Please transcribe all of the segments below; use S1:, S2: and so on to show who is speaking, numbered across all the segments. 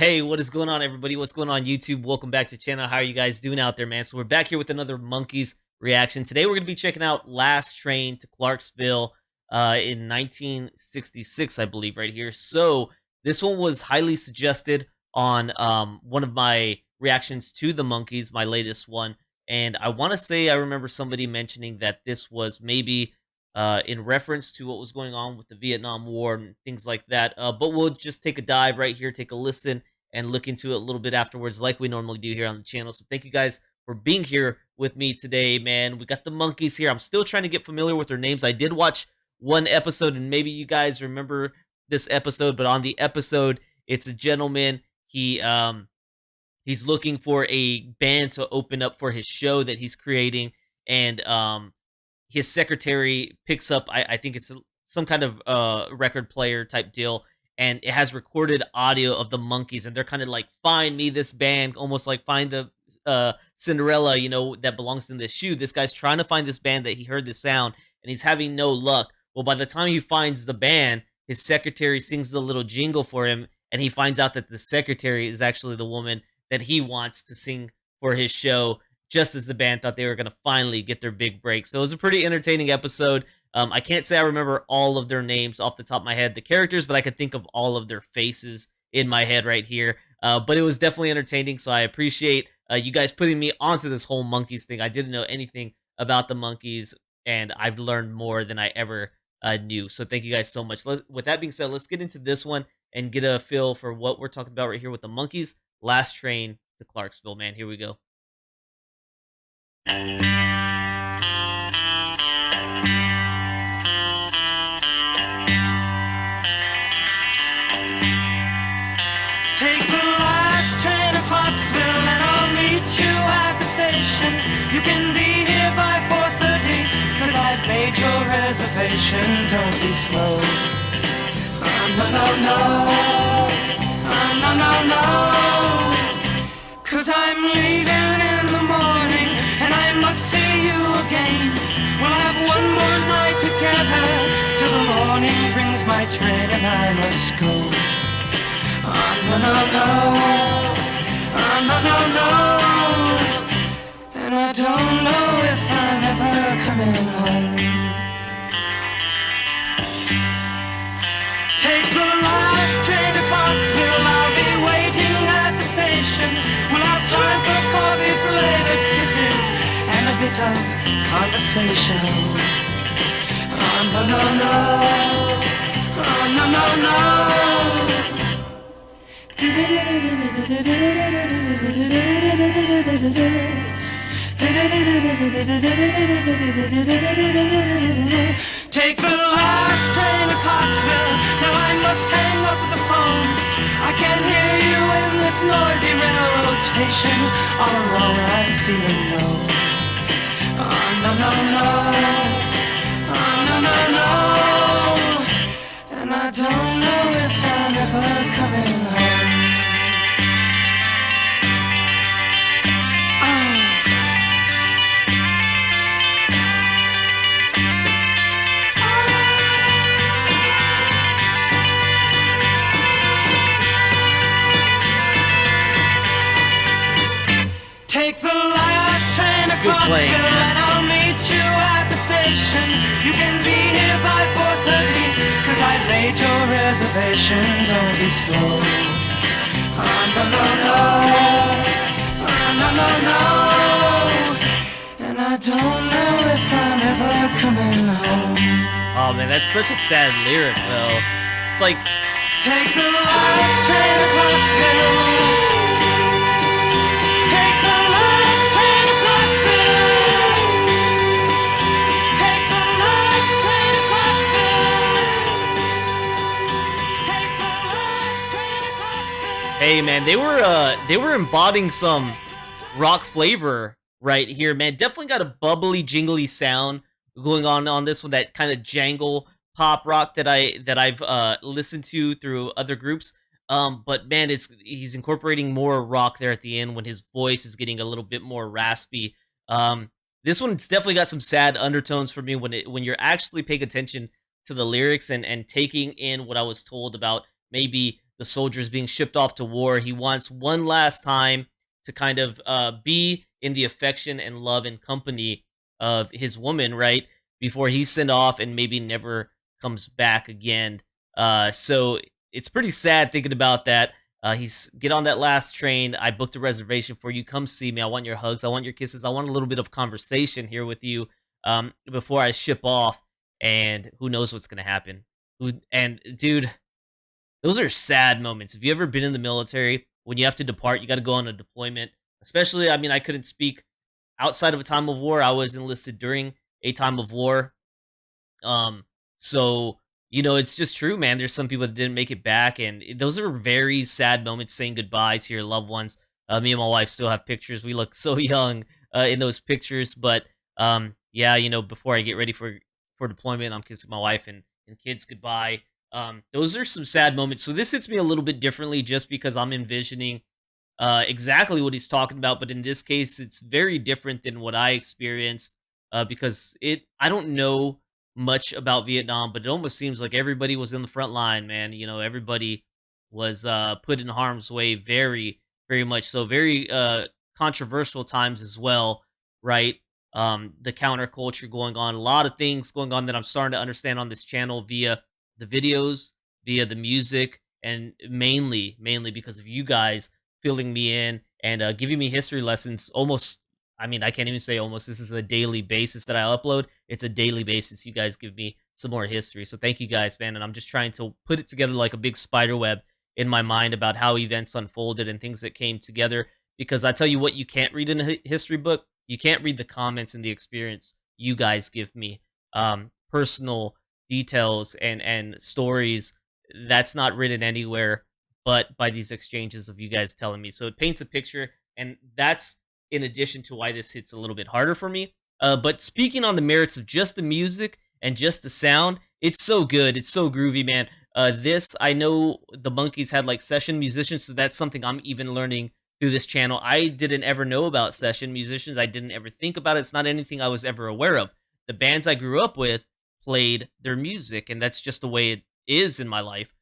S1: Hey, what is going on, everybody? What's going on, YouTube? Welcome back to the channel. How are you guys doing out there, man? So we're back here with another Monkees reaction. Today, we're going to be checking out Last Train to Clarksville in 1966, I believe, right here. So this one was highly suggested on one of my reactions to the Monkees, my latest one. And I want to say I remember somebody mentioning that this was maybe in reference to what was going on with the Vietnam War and things like that. But we'll just take a dive right here, take a listen, and look into it a little bit afterwards, like we normally do here on the channel. So thank you guys for being here with me today, man. We got the Monkees here. I'm still trying to get familiar with their names. I did watch one episode, and maybe you guys remember this episode, but on the episode, it's a gentleman. He's looking for a band to open up for his show that he's creating, and his secretary picks up, I think it's some kind of record player type deal, and it has recorded audio of the Monkees, and they're kind of like, find me this band, almost like find the Cinderella, you know, that belongs in this shoe. This guy's trying to find this band that he heard the sound, and he's having no luck. Well, by the time he finds the band, his secretary sings the little jingle for him, and he finds out that the secretary is actually the woman that he wants to sing for his show, just as the band thought they were going to finally get their big break. So it was a pretty entertaining episode. I can't say I remember all of their names off the top of my head, the characters, but I could think of all of their faces in my head right here. But it was definitely entertaining, so I appreciate you guys putting me onto this whole Monkees thing. I didn't know anything about the Monkees, and I've learned more than I ever knew. So thank you guys so much. With that being said, let's get into this one and get a feel for what we're talking about right here with the Monkees. Last Train to Clarksville, man. Here we go.
S2: Take the last train to Clarksville and I'll meet you at the station. You can be here by 4:30, cause I've made your reservation. Don't be slow. No, no, no. No, no, no. Cause I'm leaving in the morning and I must see you again. We'll have one more night together till the morning brings my train and I must go. No, no, no. No, no, no. And I don't know if I'm ever coming home. Take the last train to Clarksville. I'll be waiting at the station. We'll have time for coffee, belated kisses, and a bit of conversation. No, no, no. No, no, no. Take the last train to Clarksville. Now I must hang up the phone. I can't hear you in this noisy railroad station. All alone I'm feeling low. No, no, no. No, no, no. And I don't know if I'm ever coming home. Take the last train to Clarksville and I'll meet you at the station. You can be here by 4:30, cause I've made your reservation. Don't be slow. No, no, no. No, no, no. And I don't know if I'm ever coming home.
S1: Oh, man, that's such a sad lyric, though. It's like,
S2: take the last train to Clarksville.
S1: hey, man, they were embodying some rock flavor right here, man. Definitely got a bubbly, jingly sound going on this one. That kind of jangle pop rock that I've listened to through other groups. But man, he's incorporating more rock there at the end when his voice is getting a little bit more raspy. This one's definitely got some sad undertones for me when you're actually paying attention to the lyrics and taking in what I was told about maybe the soldiers being shipped off to war. He wants one last time to kind of be in the affection and love and company of his woman, right? Before he's sent off and maybe never comes back again. So it's pretty sad thinking about that. He's get on that last train. I booked a reservation for you. Come see me. I want your hugs. I want your kisses. I want a little bit of conversation here with you before I ship off. And who knows what's gonna happen? And dude, those are sad moments. If you ever been in the military, when you have to depart, you got to go on a deployment. Especially, I mean, I couldn't speak outside of a time of war. I was enlisted during a time of war. So it's just true, man. There's some people that didn't make it back, and those are very sad moments saying goodbye to your loved ones. Me and my wife still have pictures. We look so young in those pictures, but yeah, before I get ready for deployment, I'm kissing my wife and kids goodbye. Those are some sad moments. So this hits me a little bit differently, just because I'm envisioning exactly what he's talking about. But in this case, it's very different than what I experienced because I don't know much about Vietnam, but it almost seems like everybody was in the front line, man. Everybody was put in harm's way, very, very much so. Very controversial times as well, right? The counterculture going on, a lot of things going on that I'm starting to understand on this channel via the videos, via the music, and mainly because of you guys filling me in and giving me history lessons almost. I mean, I can't even say almost. This is a daily basis that I upload. It's a daily basis. You guys give me some more history. So thank you guys, man. And I'm just trying to put it together like a big spider web in my mind about how events unfolded and things that came together. Because I tell you what, you can't read in a history book. You can't read the comments and the experience you guys give me. Personal details and stories that's not written anywhere but by these exchanges of you guys telling me. So it paints a picture, and that's in addition to why this hits a little bit harder for me. But speaking on the merits of just the music and just the sound, it's so good. It's so groovy, man. This, I know the Monkees had like session musicians, so that's something I'm even learning through this channel. I didn't ever know about session musicians. I didn't ever think about it. It's not anything I was ever aware of. The bands I grew up with played their music, and that's just the way it is in my life.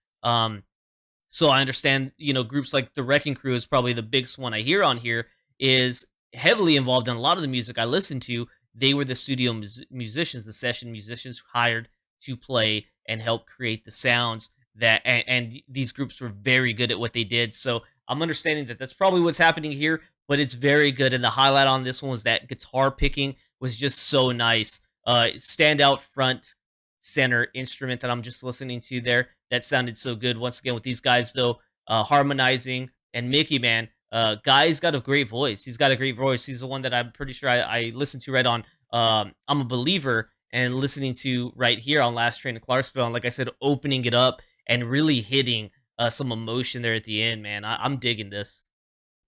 S1: So I understand, groups like the Wrecking Crew is probably the biggest one I hear on here, is heavily involved in a lot of the music I listen to. They were the studio musicians, the session musicians hired to play and help create the sounds that, and these groups were very good at what they did. So I'm understanding that that's probably what's happening here, but it's very good. And the highlight on this one was that guitar picking was just so nice. Standout front center instrument that I'm just listening to there. That sounded so good. Once again, with these guys though, harmonizing, and Mickey, man, guy's got a great voice. He's got a great voice. He's the one that I'm pretty sure I listened to right on I'm a Believer, and listening to right here on Last Train to Clarksville. And like I said, opening it up and really hitting some emotion there at the end, man. I'm digging this.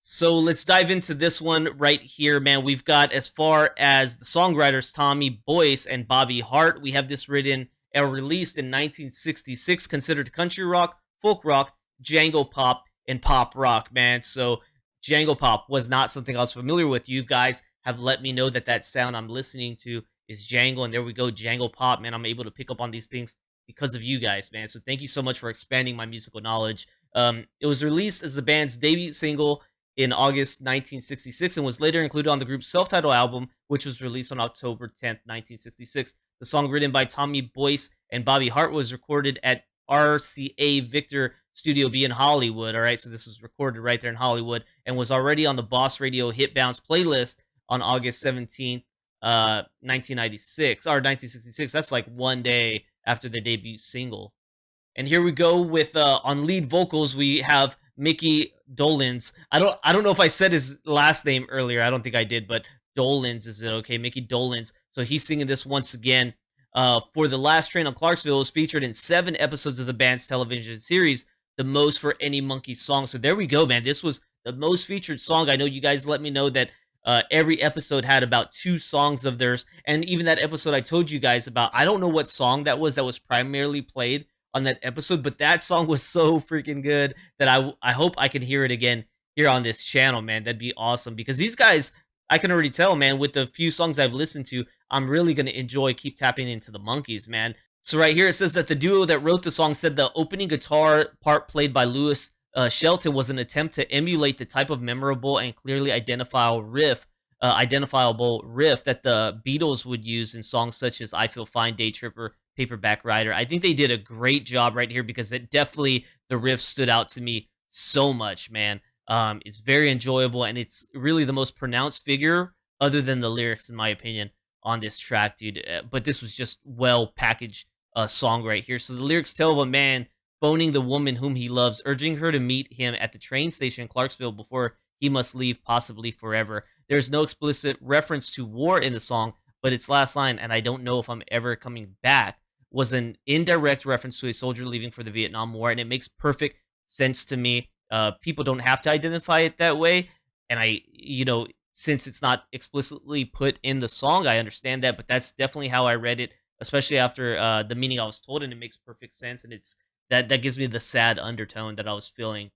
S1: So let's dive into this one right here, man. We've got, as far as the songwriters, Tommy Boyce and Bobby Hart. We have this written and released in 1966, considered country rock, folk rock, jangle pop, and pop rock, man. So jangle pop was not something I was familiar with. You guys have let me know that sound I'm listening to is jangle, and there we go, jangle pop, man. I'm able to pick up on these things because of you guys, man. So thank you so much for expanding my musical knowledge. It was released as the band's debut single in August 1966 and was later included on the group's self-titled album, which was released on October 10th, 1966. The song, written by Tommy Boyce and Bobby Hart, was recorded at RCA Victor Studio B in Hollywood. All right, so this was recorded right there in Hollywood and was already on the Boss Radio Hit Bounce playlist on August 17th, 1996 or 1966. That's like one day after the debut single. And here we go with on lead vocals we have Mickey Dolenz. I don't know if I said his last name earlier. I don't think I did, but Dolenz, is it okay? Mickey Dolenz. So he's singing this once again. For The Last Train on Clarksville, it was featured in 7 episodes of the band's television series, the most for any Monkees song. So there we go, man. This was the most featured song. I know you guys let me know that every episode had about 2 songs of theirs. And even that episode I told you guys about, I don't know what song that was primarily played on that episode, but that song was so freaking good that I hope I can hear it again here on this channel, man. That'd be awesome, because these guys, I can already tell, man, with the few songs I've listened to, I'm really going to keep tapping into the Monkees, man. So right here it says that the duo that wrote the song said the opening guitar part played by Lewis Shelton was an attempt to emulate the type of memorable and clearly identifiable riff that the Beatles would use in songs such as "I Feel Fine," "Day Tripper," "Paperback Writer." I think they did a great job right here because it definitely the riff stood out to me so much, man. It's very enjoyable and it's really the most pronounced figure, other than the lyrics, in my opinion, on this track, dude. But this was just well packaged song right here. So the lyrics tell of a man phoning the woman whom he loves, urging her to meet him at the train station in Clarksville before he must leave, possibly forever. There's no explicit reference to war in the song, but its last line, "and I don't know if I'm ever coming back," was an indirect reference to a soldier leaving for the Vietnam War, and it makes perfect sense to me. People don't have to identify it that way, and since it's not explicitly put in the song, I understand that, but that's definitely how I read it, especially after the meaning I was told, and it makes perfect sense, and it's that gives me the sad undertone that I was feeling.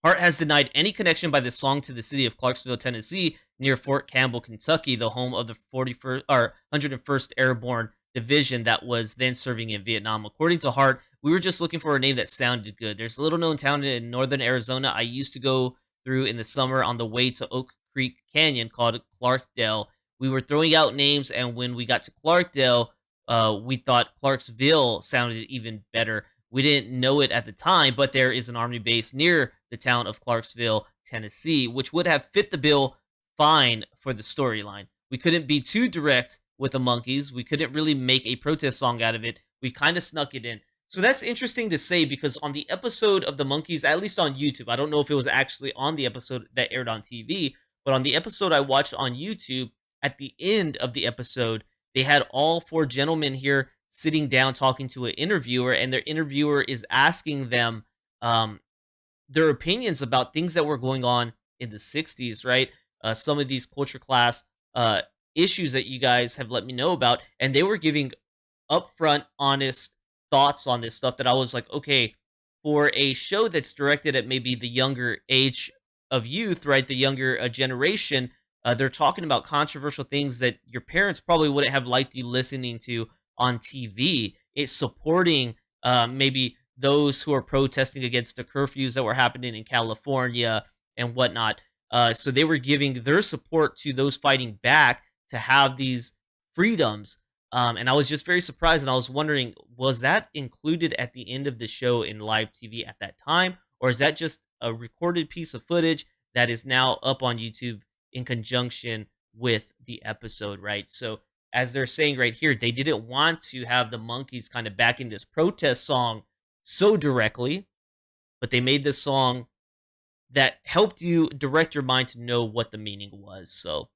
S1: Hart has denied any connection by this song to the city of Clarksville, Tennessee, near Fort Campbell, Kentucky, the home of the 41st or 101st Airborne Division that was then serving in Vietnam. According to Hart, "We were just looking for a name that sounded good. There's a little known town in northern Arizona I used to go through in the summer on the way to Oak Creek Canyon called Clarkdale. We were throwing out names, and when we got to Clarkdale, we thought Clarksville sounded even better. We didn't know it at the time, but there is an army base near the town of Clarksville, Tennessee, which would have fit the bill fine for the storyline. We couldn't be too direct with the Monkees. We couldn't really make a protest song out of it. We kind of snuck it in." So that's interesting to say because on the episode of the Monkees, at least on YouTube, I don't know if it was actually on the episode that aired on TV, but on the episode I watched on YouTube, at the end of the episode, they had all four gentlemen here sitting down talking to an interviewer, and their interviewer is asking them their opinions about things that were going on in the 60s, right? Some of these culture class issues that you guys have let me know about, and they were giving upfront, honest thoughts on this stuff that I was like, okay, for a show that's directed at maybe the younger age of youth, right? The younger generation, they're talking about controversial things that your parents probably wouldn't have liked you listening to on TV. It's supporting maybe those who are protesting against the curfews that were happening in California and whatnot. So they were giving their support to those fighting back to have these freedoms. And I was just very surprised, and I was wondering, was that included at the end of the show in live TV at that time, or is that just a recorded piece of footage that is now up on YouTube in conjunction with the episode, right? So as they're saying right here, they didn't want to have the Monkees kind of back in this protest song so directly, but they made this song that helped you direct your mind to know what the meaning was. So,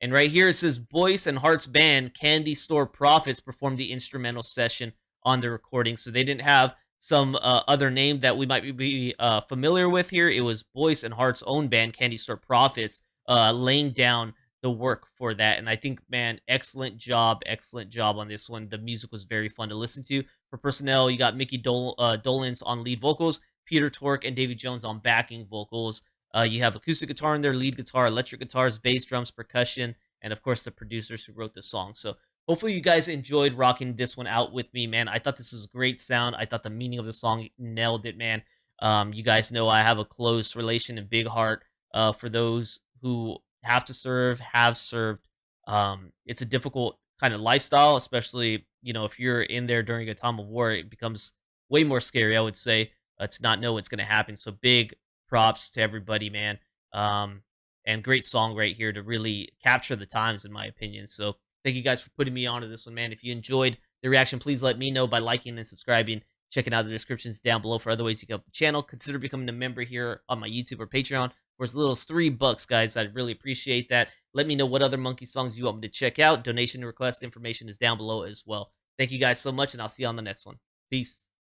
S1: and right here it says Boyce and Hart's band Candy Store Profits performed the instrumental session on the recording. So they didn't have some other name that we might be familiar with here. It was Boyce and Hart's own band Candy Store Profits laying down the work for that. And I think, man, excellent job on this one. The music was very fun to listen to. For personnel, you got Mickey Dolenz on lead vocals, Peter Tork and Davy Jones on backing vocals. You have acoustic guitar in there, lead guitar, electric guitars, bass, drums, percussion, and of course the producers who wrote the song. So hopefully you guys enjoyed rocking this one out with me, man. I thought this was great sound. I thought the meaning of the song nailed it, man. You guys know I have a close relation and big heart for those who have served. It's a difficult kind of lifestyle, especially, if you're in there during a time of war. It becomes way more scary, I would say, to not know what's going to happen. So big props to everybody, man. And great song right here to really capture the times, in my opinion. So thank you guys for putting me onto this one, man. If you enjoyed the reaction, please let me know by liking and subscribing. Checking out the descriptions down below for other ways you can help the channel. Consider becoming a member here on my YouTube or Patreon for as little as $3, guys. I'd really appreciate that. Let me know what other Monkey songs you want me to check out. Donation request information is down below as well. Thank you guys so much, and I'll see you on the next one. Peace.